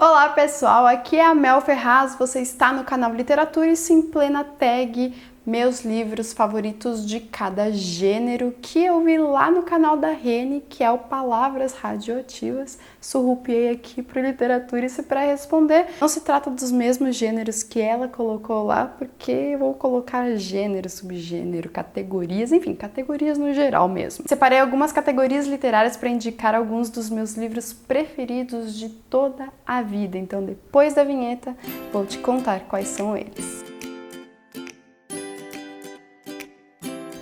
Olá pessoal, aqui é a Mel Ferraz, você está no canal Literatura e Sim Plena Tag, meus livros favoritos de cada gênero que eu vi lá no canal da Rene, que é o Palavras Radioativas. Surrupiei aqui para Literatura e para responder. Não se trata dos mesmos gêneros que ela colocou lá, porque eu vou colocar gênero, subgênero, categorias, enfim, categorias no geral mesmo. Separei algumas categorias literárias para indicar alguns dos meus livros preferidos de toda a vida. Então, depois da vinheta, vou te contar quais são eles.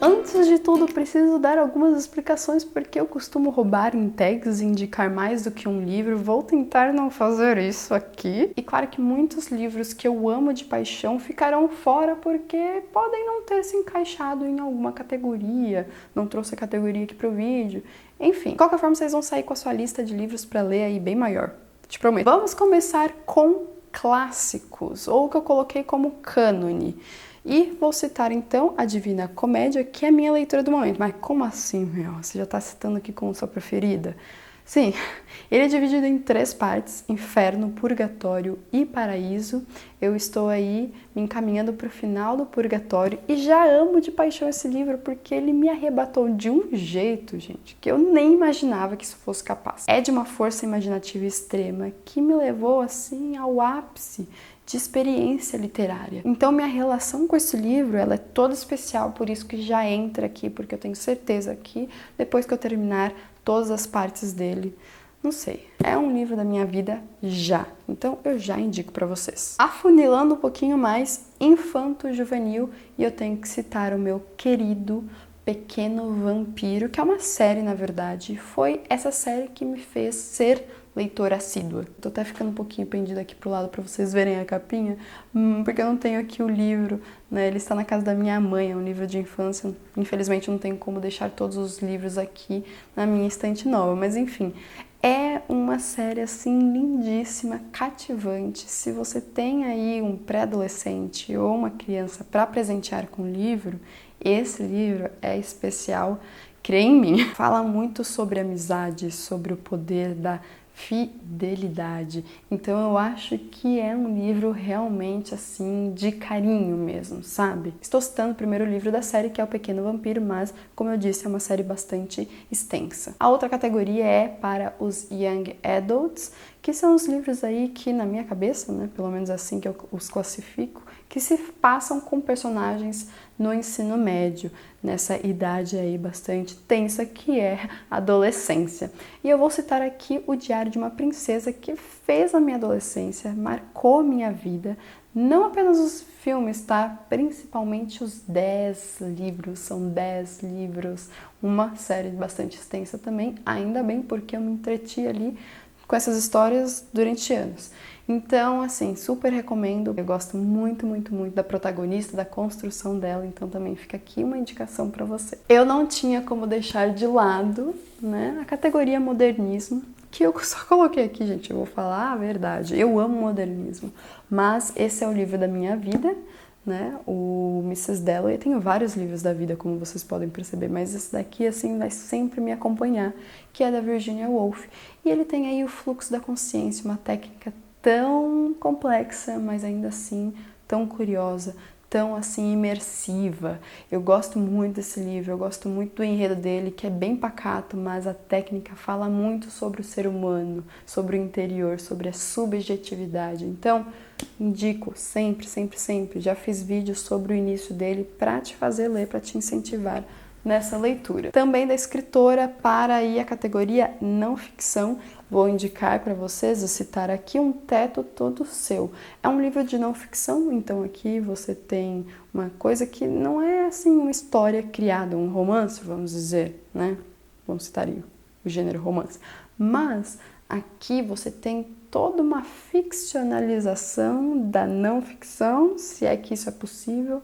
Antes de tudo, preciso dar algumas explicações porque eu costumo roubar em tags e indicar mais do que um livro. Vou tentar não fazer isso aqui. E claro que muitos livros que eu amo de paixão ficarão fora porque podem não ter se encaixado em alguma categoria, não trouxe a categoria aqui pro vídeo. Enfim, de qualquer forma, vocês vão sair com a sua lista de livros para ler aí bem maior. Te prometo. Vamos começar com clássicos, ou o que eu coloquei como cânone. E vou citar então a Divina Comédia, que é a minha leitura do momento. Mas como assim, meu? Você já está citando aqui como sua preferida? Sim, ele é dividido em 3 partes, Inferno, Purgatório e Paraíso. Eu estou aí me encaminhando para o final do Purgatório e já amo de paixão esse livro porque ele me arrebatou de um jeito, gente, que eu nem imaginava que isso fosse capaz. É de uma força imaginativa extrema que me levou, assim, ao ápice de experiência literária. Então minha relação com esse livro, ela é toda especial, por isso que já entra aqui, porque eu tenho certeza que depois que eu terminar todas as partes dele, não sei, é um livro da minha vida já. Então eu já indico para vocês. Afunilando um pouquinho mais, infanto-juvenil, e eu tenho que citar o meu querido Pequeno Vampiro, que é uma série, na verdade. Foi essa série que me fez ser leitora assídua. Tô até ficando um pouquinho pendida aqui pro lado para vocês verem a capinha, porque eu não tenho aqui o livro, né? Ele está na casa da minha mãe, é um livro de infância. Infelizmente eu não tenho como deixar todos os livros aqui na minha estante nova, mas enfim, é uma série assim lindíssima, cativante. Se você tem aí um pré-adolescente ou uma criança para presentear com o livro, esse livro é especial, creia em mim. Fala muito sobre amizade, sobre o poder da fidelidade. Então eu acho que é um livro realmente assim de carinho mesmo, sabe? Estou citando o primeiro livro da série, que é O Pequeno Vampiro, mas como eu disse, é uma série bastante extensa. A outra categoria é para os Young Adults, que são os livros aí que na minha cabeça, né, pelo menos assim que eu os classifico, que se passam com personagens no ensino médio, nessa idade aí bastante tensa que é a adolescência. E eu vou citar aqui O Diário de uma Princesa, que fez a minha adolescência, marcou minha vida, não apenas os filmes, tá? Principalmente os 10 livros, são 10 livros, uma série bastante extensa também, ainda bem porque eu me entreti ali com essas histórias durante anos. Então, assim, super recomendo. Eu gosto muito, muito, muito da protagonista, da construção dela, então também fica aqui uma indicação para você. Eu não tinha como deixar de lado, né, a categoria modernismo, que eu só coloquei aqui, gente, eu vou falar a verdade. Eu amo modernismo, mas esse é o livro da minha vida, né, o Mrs. Dalloway. Eu tenho vários livros da vida, como vocês podem perceber, mas esse daqui, assim, vai sempre me acompanhar, que é da Virginia Woolf. E ele tem aí o fluxo da consciência, uma técnica tão complexa, mas ainda assim tão curiosa, tão assim imersiva. Eu gosto muito desse livro, eu gosto muito do enredo dele, que é bem pacato, mas a técnica fala muito sobre o ser humano, sobre o interior, sobre a subjetividade. Então, indico sempre, sempre, sempre. Já fiz vídeos sobre o início dele para te fazer ler, para te incentivar nessa leitura. Também da escritora para aí a categoria não ficção, vou indicar para vocês, vou citar aqui Um Teto Todo Seu. É um livro de não ficção, então aqui você tem uma coisa que não é assim uma história criada, um romance, vamos dizer, né? Vamos citar aí o gênero romance. Mas aqui você tem toda uma ficcionalização da não ficção, se é que isso é possível.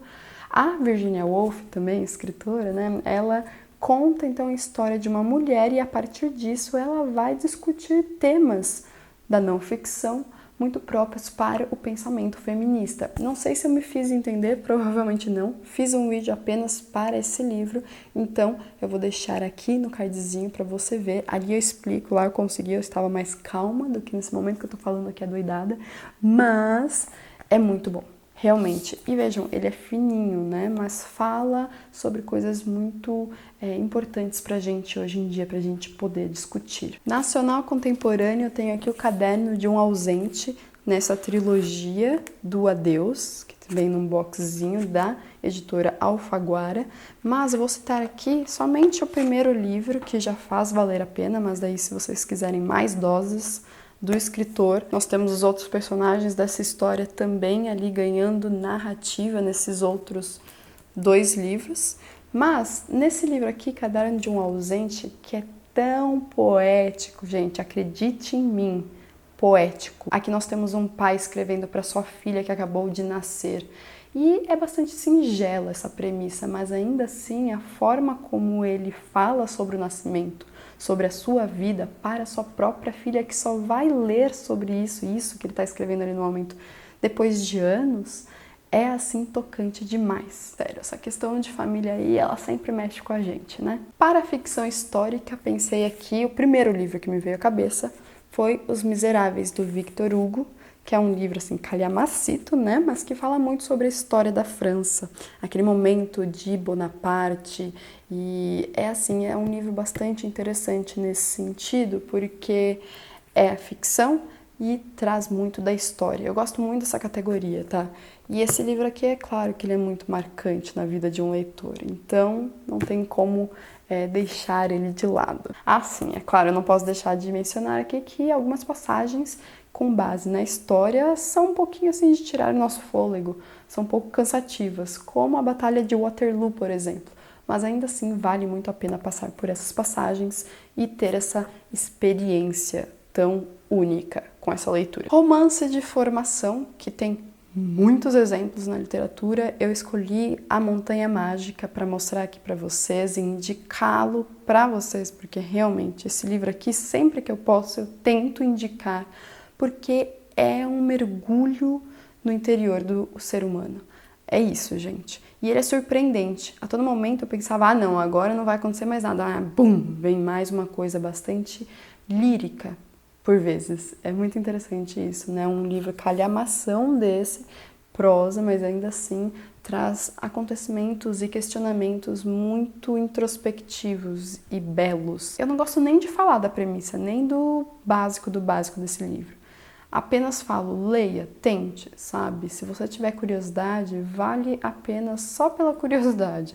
A Virginia Woolf, também escritora, né, ela conta então a história de uma mulher e a partir disso ela vai discutir temas da não ficção, muito próprios para o pensamento feminista. Não sei se eu me fiz entender, provavelmente não. Fiz um vídeo apenas para esse livro, então eu vou deixar aqui no cardzinho para você ver. Ali eu explico, lá eu consegui, eu estava mais calma do que nesse momento que eu tô falando aqui adoidada, mas é muito bom. Realmente. E vejam, ele é fininho, né? Mas fala sobre coisas muito importantes pra gente hoje em dia, pra gente poder discutir. Nacional contemporâneo, eu tenho aqui o Caderno de um Ausente, nessa trilogia do Adeus, que vem num boxzinho da editora Alfaguara. Mas eu vou citar aqui somente o primeiro livro, que já faz valer a pena, mas daí se vocês quiserem mais doses do escritor. Nós temos os outros personagens dessa história também ali ganhando narrativa nesses outros 2 livros. Mas nesse livro aqui, Caderno de um Ausente, que é tão poético, gente, acredite em mim, poético. Aqui nós temos um pai escrevendo para sua filha que acabou de nascer. E é bastante singela essa premissa, mas ainda assim a forma como ele fala sobre o nascimento, sobre a sua vida para a sua própria filha, que só vai ler sobre isso que ele está escrevendo ali no momento, depois de anos, é assim tocante demais. Sério, essa questão de família aí, ela sempre mexe com a gente, né? Para a ficção histórica, pensei aqui, o primeiro livro que me veio à cabeça foi Os Miseráveis, do Victor Hugo, que é um livro assim calhamacito, né, mas que fala muito sobre a história da França, aquele momento de Bonaparte, e é um livro bastante interessante nesse sentido, porque é ficção e traz muito da história. Eu gosto muito dessa categoria, tá? E esse livro aqui, é claro que ele é muito marcante na vida de um leitor, então não tem como deixar ele de lado. Ah, sim, é claro, eu não posso deixar de mencionar aqui que algumas passagens com base na história são um pouquinho assim de tirar o nosso fôlego, são um pouco cansativas, como a Batalha de Waterloo, por exemplo. Mas ainda assim vale muito a pena passar por essas passagens e ter essa experiência tão única com essa leitura. Romance de formação, que tem muitos exemplos na literatura. Eu escolhi A Montanha Mágica para mostrar aqui para vocês e indicá-lo para vocês, porque realmente esse livro aqui, sempre que eu posso, eu tento indicar, porque é um mergulho no interior do ser humano. É isso, gente. E ele é surpreendente. A todo momento eu pensava, não, agora não vai acontecer mais nada. Bum, vem mais uma coisa bastante lírica, por vezes. É muito interessante isso, né? Um livro calhamação desse, prosa, mas ainda assim traz acontecimentos e questionamentos muito introspectivos e belos. Eu não gosto nem de falar da premissa, nem do básico desse livro. Apenas falo, leia, tente, sabe? Se você tiver curiosidade, vale a pena só pela curiosidade.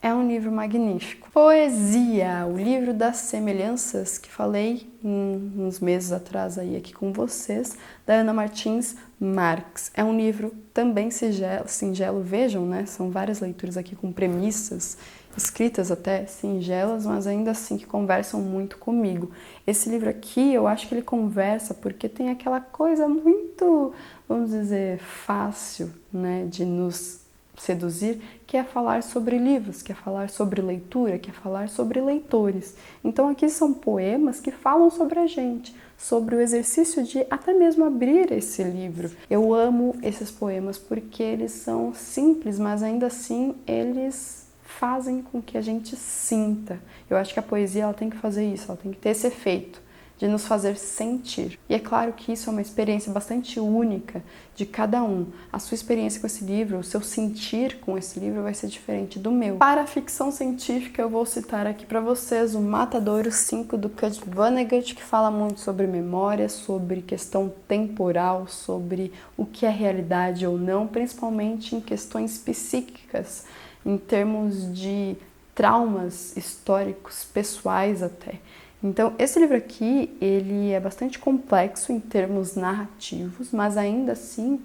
É um livro magnífico. Poesia, o livro das semelhanças, que falei uns meses atrás aí aqui com vocês, da Ana Martins Marques. É um livro também singelo, vejam, né? São várias leituras aqui com premissas, escritas até singelas, mas ainda assim que conversam muito comigo. Esse livro aqui, eu acho que ele conversa porque tem aquela coisa muito, vamos dizer, fácil, né, de nos seduzir, que é falar sobre livros, que é falar sobre leitura, que é falar sobre leitores. Então aqui são poemas que falam sobre a gente, sobre o exercício de até mesmo abrir esse livro. Eu amo esses poemas porque eles são simples, mas ainda assim eles fazem com que a gente sinta. Eu acho que a poesia ela tem que fazer isso, ela tem que ter esse efeito de nos fazer sentir. E é claro que isso é uma experiência bastante única de cada um. A sua experiência com esse livro, o seu sentir com esse livro vai ser diferente do meu. Para a ficção científica, eu vou citar aqui para vocês o Matadouro 5 do Kurt Vonnegut, que fala muito sobre memória, sobre questão temporal, sobre o que é realidade ou não, principalmente em questões psíquicas, em termos de traumas históricos, pessoais até. Então, esse livro aqui, ele é bastante complexo em termos narrativos, mas ainda assim,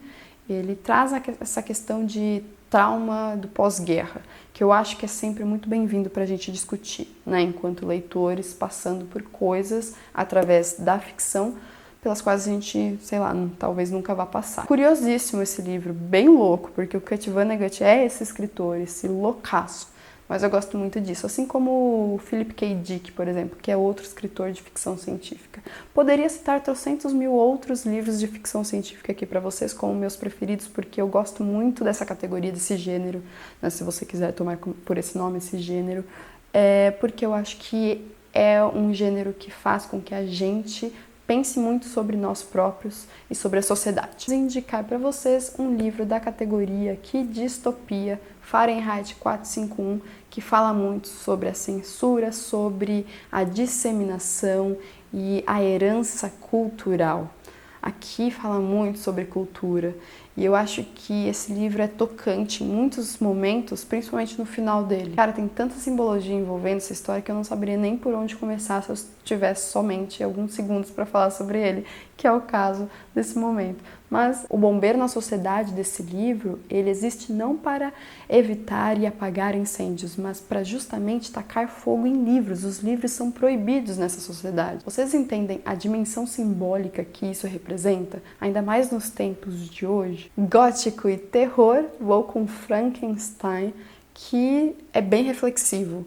ele traz essa questão de trauma do pós-guerra, que eu acho que é sempre muito bem-vindo para a gente discutir, né? Enquanto leitores, passando por coisas através da ficção, pelas quais a gente, sei lá, talvez nunca vá passar. Curiosíssimo esse livro, bem louco, porque o Kurt Vonnegut é esse escritor, esse loucaço, mas eu gosto muito disso. Assim como o Philip K. Dick, por exemplo, que é outro escritor de ficção científica. Poderia citar trocentos mil outros livros de ficção científica aqui para vocês como meus preferidos, porque eu gosto muito dessa categoria, desse gênero, né, se você quiser tomar por esse nome, esse gênero, porque eu acho que é um gênero que faz com que a gente pense muito sobre nós próprios e sobre a sociedade. Vou indicar para vocês um livro da categoria aqui, Distopia, Fahrenheit 451, que fala muito sobre a censura, sobre a disseminação e a herança cultural. Aqui fala muito sobre cultura e eu acho que esse livro é tocante em muitos momentos, principalmente no final dele. Cara, tem tanta simbologia envolvendo essa história que eu não saberia nem por onde começar se eu tivesse somente alguns segundos para falar sobre ele, que é o caso desse momento. Mas o bombeiro na sociedade desse livro, ele existe não para evitar e apagar incêndios, mas para justamente tacar fogo em livros. Os livros são proibidos nessa sociedade. Vocês entendem a dimensão simbólica que isso representa? Ainda mais nos tempos de hoje. Gótico e terror, vou com Frankenstein, que é bem reflexivo.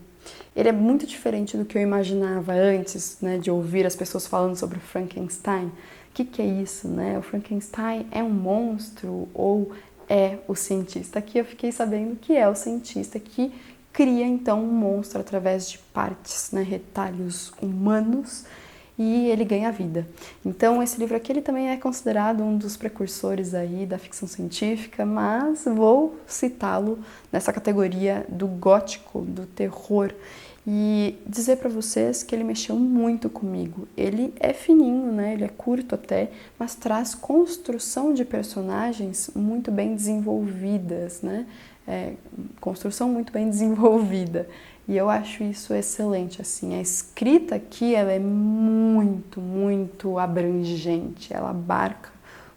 Ele é muito diferente do que eu imaginava antes, né, de ouvir as pessoas falando sobre Frankenstein. O que é isso, né? O Frankenstein é um monstro ou é o cientista? Aqui eu fiquei sabendo que é o cientista que cria então um monstro através de partes, né, retalhos humanos, e ele ganha vida. Então esse livro aqui ele também é considerado um dos precursores aí da ficção científica, mas vou citá-lo nessa categoria do gótico, do terror, e dizer para vocês que ele mexeu muito comigo. Ele é fininho, né? Ele é curto até, mas traz construção de personagens muito bem desenvolvidas, né? Construção muito bem desenvolvida. E eu acho isso excelente, assim. A escrita aqui, ela é muito, muito abrangente. Ela abarca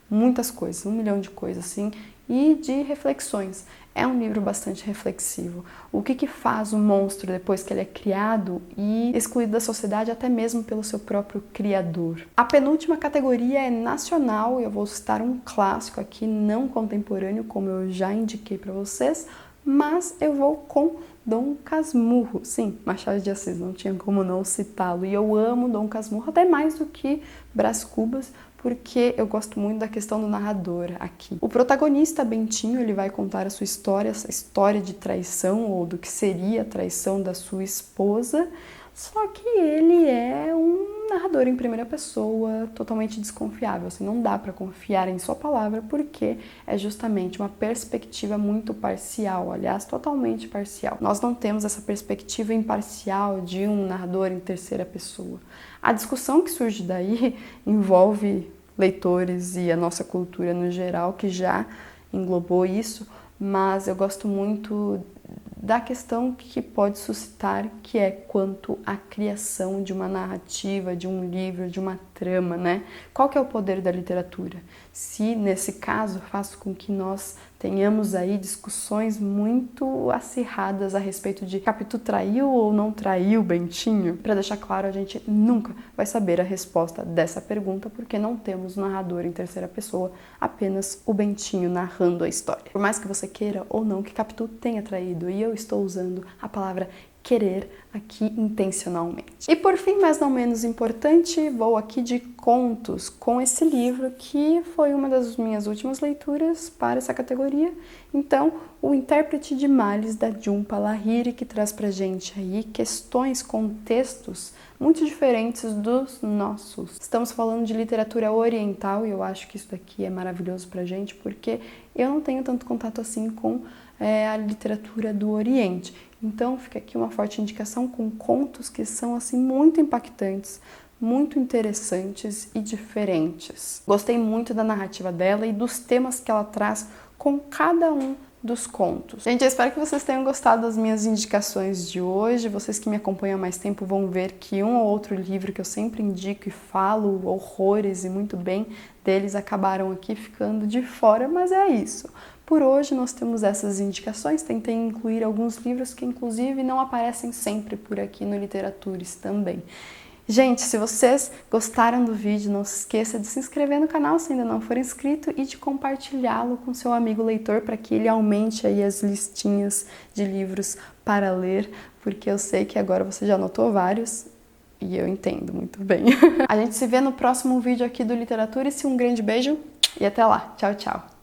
muitas coisas, 1 milhão de coisas, assim, e de reflexões. É um livro bastante reflexivo. O que faz o monstro depois que ele é criado e excluído da sociedade até mesmo pelo seu próprio criador. A penúltima categoria é nacional, e eu vou citar um clássico aqui, não contemporâneo, como eu já indiquei para vocês, mas eu vou com Dom Casmurro. Sim, Machado de Assis, não tinha como não citá-lo. E eu amo Dom Casmurro até mais do que Brás Cubas, porque eu gosto muito da questão do narrador aqui. O protagonista, Bentinho, ele vai contar a sua história, essa história de traição, ou do que seria a traição da sua esposa, só que ele é um narrador em primeira pessoa totalmente desconfiável, assim, não dá para confiar em sua palavra, porque é justamente uma perspectiva muito parcial, aliás, totalmente parcial. Nós não temos essa perspectiva imparcial de um narrador em terceira pessoa. A discussão que surge daí envolve leitores e a nossa cultura no geral, que já englobou isso, mas eu gosto muito da questão que pode suscitar, que é quanto à criação de uma narrativa, de um livro, de uma trama, né? Qual que é o poder da literatura? Se, nesse caso, faz com que nós tenhamos aí discussões muito acirradas a respeito de Capitu traiu ou não traiu Bentinho. Para deixar claro, a gente nunca vai saber a resposta dessa pergunta, porque não temos narrador em terceira pessoa, apenas o Bentinho narrando a história. Por mais que você queira ou não que Capitu tenha traído, e eu estou usando a palavra querer aqui intencionalmente. E por fim, mas não menos importante, vou aqui de contos com esse livro que foi uma das minhas últimas leituras para essa categoria. Então, O Intérprete de Males, da Jhumpa Lahiri, que traz pra gente aí questões, contextos muito diferentes dos nossos. Estamos falando de literatura oriental e eu acho que isso daqui é maravilhoso pra gente, porque eu não tenho tanto contato assim com a literatura do Oriente. Então fica aqui uma forte indicação com contos que são assim muito impactantes, muito interessantes e diferentes. Gostei muito da narrativa dela e dos temas que ela traz com cada um dos contos. Gente, eu espero que vocês tenham gostado das minhas indicações de hoje. Vocês que me acompanham há mais tempo vão ver que um ou outro livro que eu sempre indico e falo horrores e muito bem deles acabaram aqui ficando de fora, mas é isso. Por hoje nós temos essas indicações, tentei incluir alguns livros que inclusive não aparecem sempre por aqui no Literaturas também. Gente, se vocês gostaram do vídeo, não se esqueça de se inscrever no canal se ainda não for inscrito e de compartilhá-lo com seu amigo leitor para que ele aumente aí as listinhas de livros para ler, porque eu sei que agora você já anotou vários e eu entendo muito bem. A gente se vê no próximo vídeo aqui do Literaturice. Um grande beijo e até lá. Tchau, tchau.